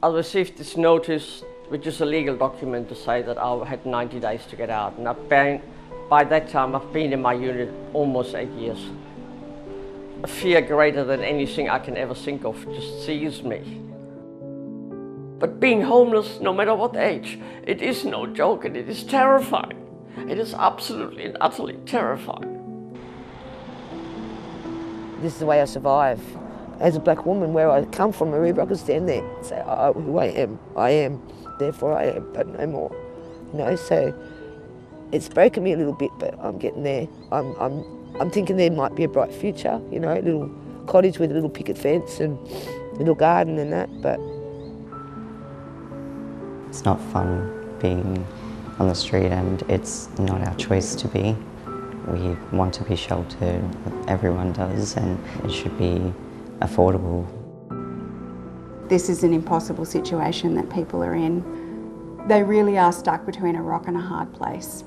I received this notice, which is a legal document to say that I had 90 days to get out. And by that time, I've been in my unit almost 8 years. A fear greater than anything I can ever think of just seized me. But being homeless, no matter what age, it is no joke and it is terrifying. It is absolutely and utterly terrifying. This is the way I survive. As a black woman, where I come from, wherever I could stand there and say, oh, who I am, therefore I am, but no more. You know, so it's broken me a little bit, but I'm getting there. I'm thinking there might be a bright future, you know, a little cottage with a little picket fence and a little garden and that, but... It's not fun being on the street, and it's not our choice to be. We want to be sheltered, everyone does, and it should be affordable. This is an impossible situation that people are in. They really are stuck between a rock and a hard place.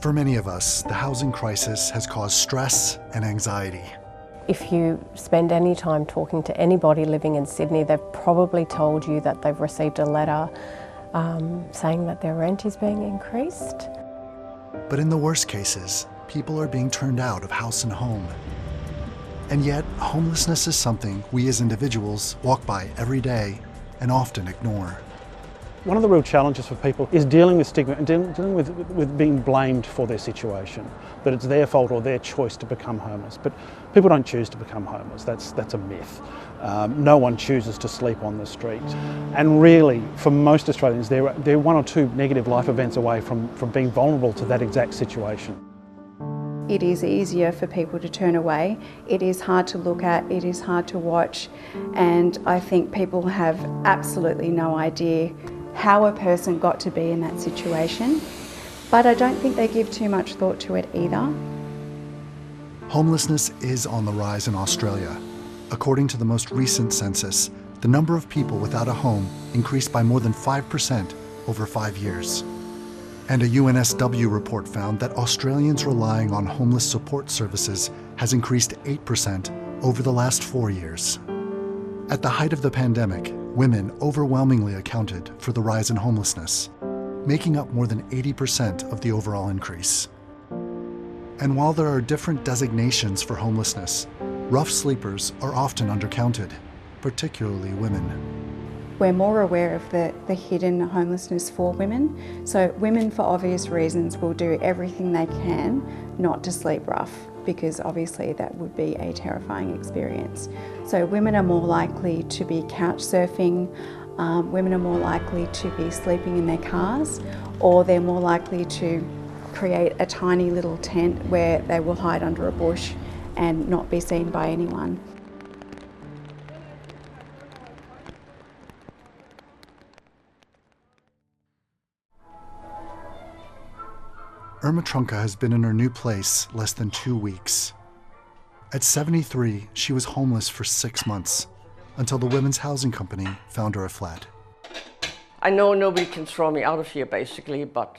For many of us, the housing crisis has caused stress and anxiety. If you spend any time talking to anybody living in Sydney, they've probably told you that they've received a letter saying that their rent is being increased. But in the worst cases, people are being turned out of house and home. And yet, homelessness is something we as individuals walk by every day and often ignore. One of the real challenges for people is dealing with stigma and dealing with being blamed for their situation, that it's their fault or their choice to become homeless. But people don't choose to become homeless, that's a myth. No one chooses to sleep on the street. And really, for most Australians, they're one or two negative life events away from being vulnerable to that exact situation. It is easier for people to turn away. It is hard to look at, it is hard to watch, and I think people have absolutely no idea how a person got to be in that situation, but I don't think they give too much thought to it either. Homelessness is on the rise in Australia. According to the most recent census, the number of people without a home increased by more than 5% over 5 years. And a UNSW report found that Australians relying on homeless support services has increased 8% over the last 4 years. At the height of the pandemic, women overwhelmingly accounted for the rise in homelessness, making up more than 80% of the overall increase. And while there are different designations for homelessness, rough sleepers are often undercounted, particularly women. We're more aware of the hidden homelessness for women. So women, for obvious reasons, will do everything they can not to sleep rough, because obviously that would be a terrifying experience. So women are more likely to be couch surfing, women are more likely to be sleeping in their cars, or they're more likely to create a tiny little tent where they will hide under a bush and not be seen by anyone. Irma Trunka has been in her new place less than 2 weeks. At 73, she was homeless for 6 months, until the Women's Housing Company found her a flat. I know nobody can throw me out of here, basically, but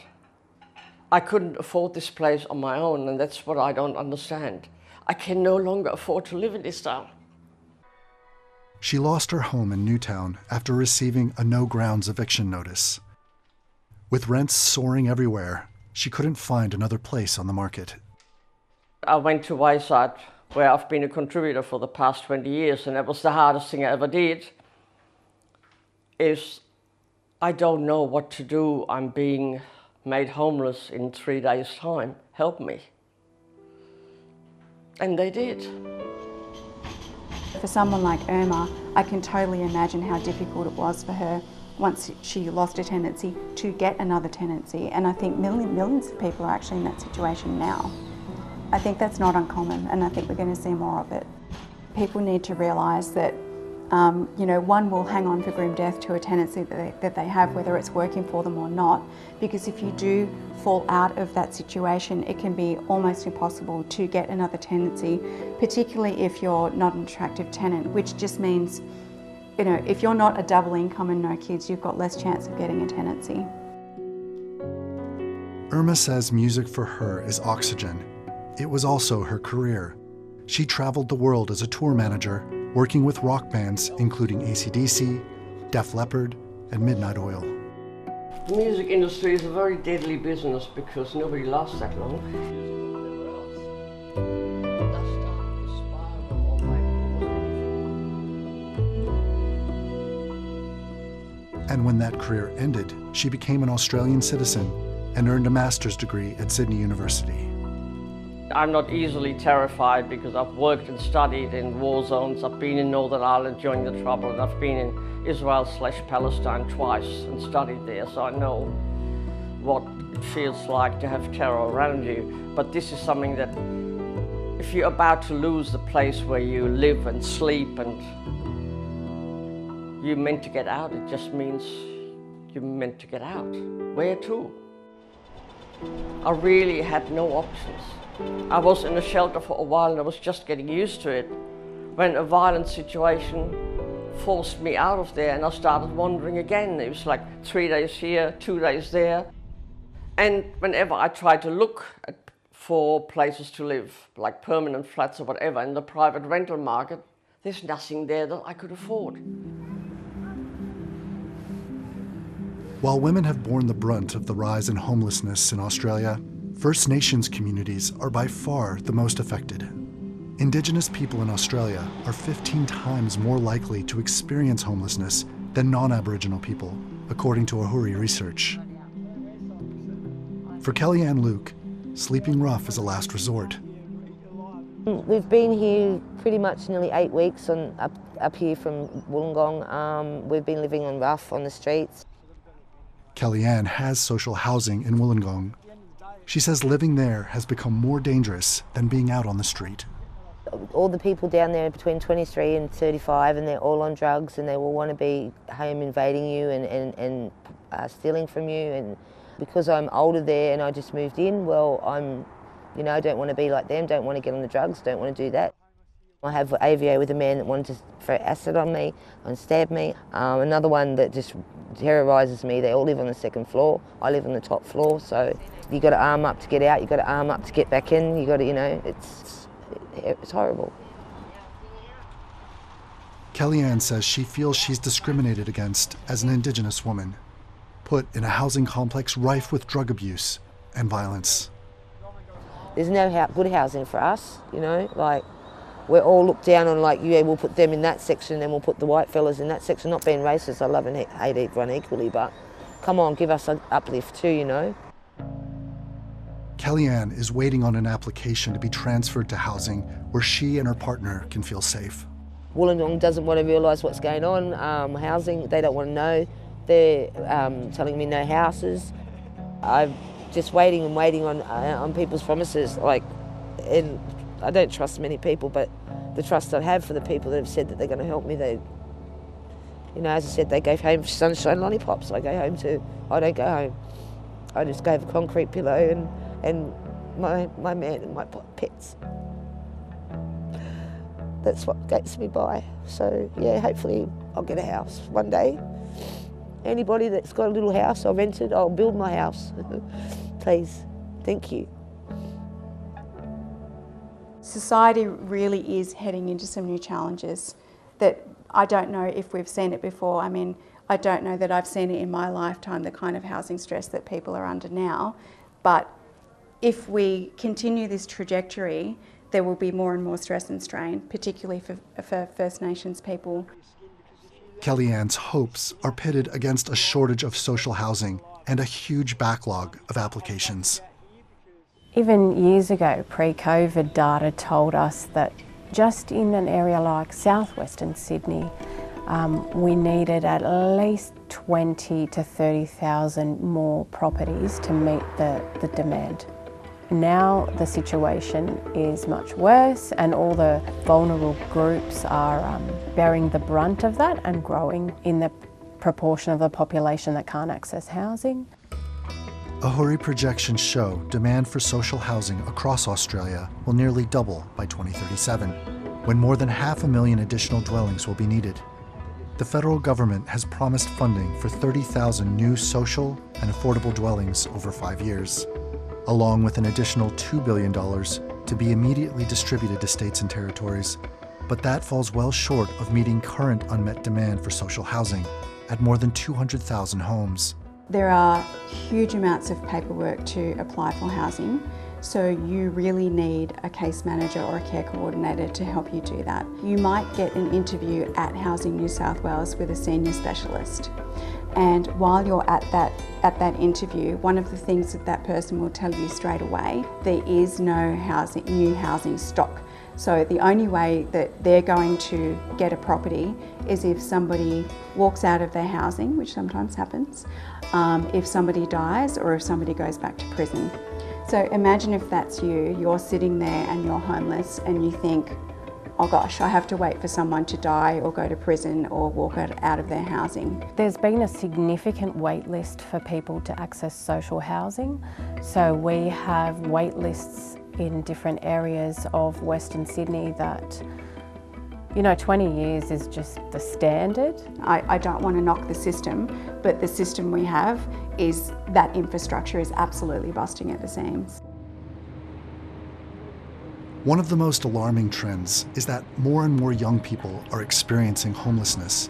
I couldn't afford this place on my own, and that's what I don't understand. I can no longer afford to live in this town. She lost her home in Newtown after receiving a no-grounds eviction notice. With rents soaring everywhere, she couldn't find another place on the market. I went to Wayside, where I've been a contributor for the past 20 years, and that was the hardest thing I ever did. Is I don't know what to do. I'm being made homeless in 3 days' time. Help me. And they did. For someone like Irma, I can totally imagine how difficult it was for her once she lost a tenancy to get another tenancy. And I think millions of people are actually in that situation now. I think that's not uncommon, and I think we're going to see more of it. People need to realise that one will hang on for grim death to a tenancy that they have, whether it's working for them or not, because if you do fall out of that situation, it can be almost impossible to get another tenancy, particularly if you're not an attractive tenant, which just means You know, if you're not a double income and no kids, you've got less chance of getting a tenancy. Irma says music for her is oxygen. It was also her career. She traveled the world as a tour manager, working with rock bands including AC/DC, Def Leppard, and Midnight Oil. The music industry is a very deadly business because nobody lasts that long. And when that career ended, she became an Australian citizen and earned a master's degree at Sydney University. I'm not easily terrified because I've worked and studied in war zones. I've been in Northern Ireland during the Trouble, and I've been in Israel/Palestine twice and studied there, so I know what it feels like to have terror around you. But this is something that if you're about to lose the place where you live and sleep and you're meant to get out, it just means you're meant to get out. Where to? I really had no options. I was in a shelter for a while and I was just getting used to it when a violent situation forced me out of there, and I started wandering again. It was like 3 days here, 2 days there. And whenever I tried to look for places to live, like permanent flats or whatever, in the private rental market, there's nothing there that I could afford. While women have borne the brunt of the rise in homelessness in Australia, First Nations communities are by far the most affected. Indigenous people in Australia are 15 times more likely to experience homelessness than non-Aboriginal people, according to Ahuri research. For Kellyanne Luke, sleeping rough is a last resort. We've been here pretty much nearly 8 weeks up here from Wollongong. We've been living on rough on the streets. Kellyanne has social housing in Wollongong. She says living there has become more dangerous than being out on the street. All the people down there are between 23 and 35, and they're all on drugs, and they all want to be home invading you and stealing from you. And because I'm older there and I just moved in, well, I don't want to be like them, don't want to get on the drugs, don't want to do that. I have AVO with a man that wanted to throw acid on me and stab me. Another one that just terrorises me. They all live on the second floor. I live on the top floor, so you got to arm up to get out, you got to arm up to get back in, you got to, it's horrible. Kellyanne says she feels she's discriminated against as an Indigenous woman, put in a housing complex rife with drug abuse and violence. There's no good housing for us, like we're all looked down on, like, yeah, we'll put them in that section, then we'll put the white fellas in that section. Not being racist, I love and hate everyone equally, but come on, give us an uplift too, Kellyanne is waiting on an application to be transferred to housing where she and her partner can feel safe. Wollongong doesn't want to realise what's going on. Housing, they don't want to know. They're telling me no houses. I'm just waiting on people's promises. And I don't trust many people, but the trust I have for the people that have said that they're going to help me, they, as I said, they gave home sunshine lollipops. I go home too. I don't go home. I just gave a concrete pillow and my man and my pets. That's what gets me by. So yeah, hopefully I'll get a house one day. Anybody that's got a little house or rented, I'll build my house. Please, thank you. Society really is heading into some new challenges that I don't know if we've seen it before. I mean, I don't know that I've seen it in my lifetime, the kind of housing stress that people are under now. But if we continue this trajectory, there will be more and more stress and strain, particularly for First Nations people. Kellyanne's hopes are pitted against a shortage of social housing and a huge backlog of applications. Even years ago, pre-COVID data told us that just in an area like southwestern Sydney, we needed at least 20 to 30,000 more properties to meet the demand. Now the situation is much worse, and all the vulnerable groups are bearing the brunt of that and growing in the proportion of the population that can't access housing. Ahuri projections show demand for social housing across Australia will nearly double by 2037, when more than 500,000 additional dwellings will be needed. the federal government has promised funding for 30,000 new social and affordable dwellings over 5 years, along with an additional $2 billion to be immediately distributed to states and territories. But that falls well short of meeting current unmet demand for social housing at more than 200,000 homes. There are huge amounts of paperwork to apply for housing, so you really need a case manager or a care coordinator to help you do that. You might get an interview at Housing New South Wales with a senior specialist, and while you're at that interview, one of the things that person will tell you straight away, there is no new housing stock. So the only way that they're going to get a property is if somebody walks out of their housing, which sometimes happens, if somebody dies or if somebody goes back to prison. So imagine if that's you, you're sitting there and you're homeless and you think, oh gosh, I have to wait for someone to die or go to prison or walk out of their housing. There's been a significant wait list for people to access social housing. So we have wait lists in different areas of Western Sydney that, 20 years is just the standard. I don't want to knock the system, but the system we have is that infrastructure is absolutely busting at the seams. One of the most alarming trends is that more and more young people are experiencing homelessness.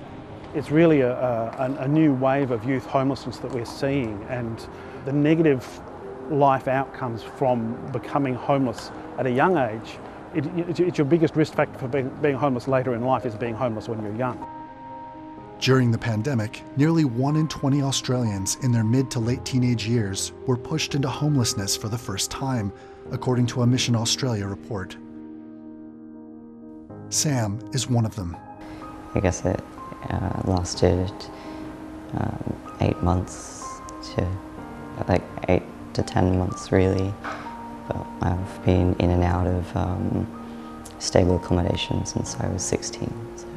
It's really a new wave of youth homelessness that we're seeing, and the negative life outcomes from becoming homeless at a young age. It's your biggest risk factor for being homeless later in life is being homeless when you're young. During the pandemic, nearly 1 in 20 Australians in their mid to late teenage years were pushed into homelessness for the first time, according to a Mission Australia report. Sam is one of them. I guess it lasted 8 months to 8 to 10 months really, but I've been in and out of stable accommodation since I was 16. So.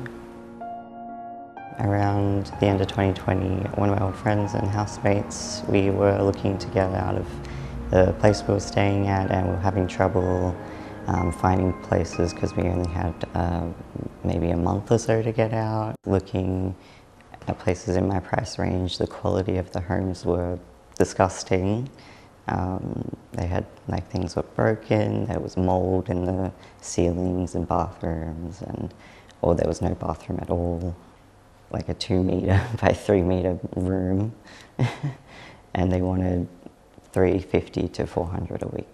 Around the end of 2020, one of my old friends and housemates, we were looking to get out of the place we were staying at, and we were having trouble finding places because we only had maybe a month or so to get out. Looking at places in my price range, the quality of the homes were disgusting. They had, things were broken, there was mold in the ceilings and bathrooms, or there was no bathroom at all. Like a 2 metre by 3 metre room, and they wanted $350 to $400 a week.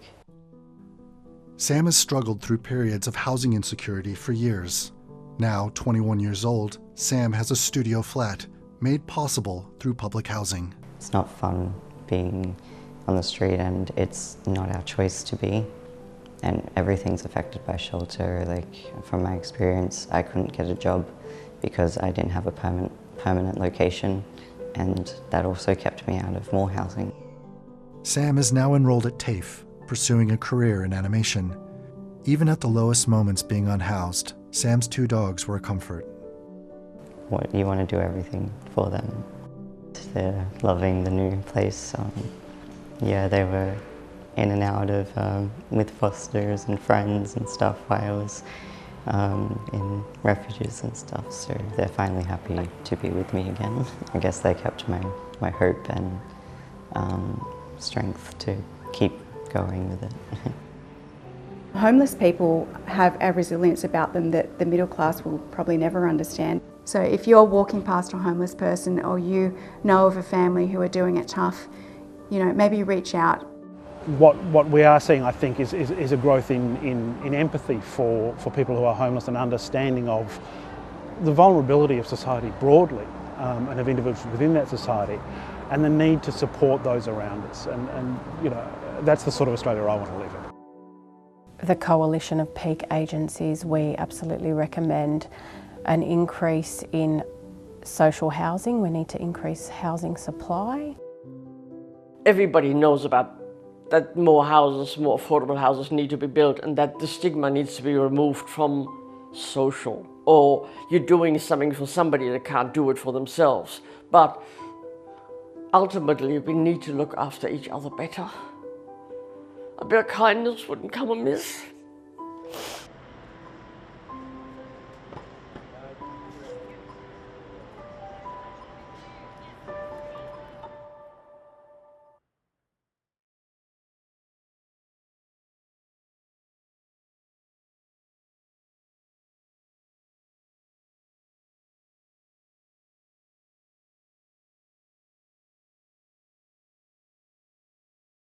Sam has struggled through periods of housing insecurity for years. Now, 21 years old, Sam has a studio flat made possible through public housing. It's not fun being on the street, and it's not our choice to be. And everything's affected by shelter. From my experience, I couldn't get a job because I didn't have a permanent location, and that also kept me out of more housing. Sam is now enrolled at TAFE, pursuing a career in animation. Even at the lowest moments being unhoused, Sam's 2 dogs were a comfort. You want to do everything for them. They're loving the new place. Yeah, they were in and out of with fosters and friends and stuff while I was in refuges and stuff, so they're finally happy to be with me again. I guess they kept my hope and strength to keep going with it. Homeless people have a resilience about them that the middle class will probably never understand. So if you're walking past a homeless person, or you know of a family who are doing it tough, maybe reach out. What we are seeing, I think, is a growth in empathy for people who are homeless, and understanding of the vulnerability of society broadly, and of individuals within that society, and the need to support those around us. And that's the sort of Australia I want to live in. The coalition of peak agencies, we absolutely recommend an increase in social housing. We need to increase housing supply. Everybody knows about that more houses, more affordable houses need to be built, and that the stigma needs to be removed from social. Or you're doing something for somebody that can't do it for themselves. But ultimately, we need to look after each other better. A bit of kindness wouldn't come amiss.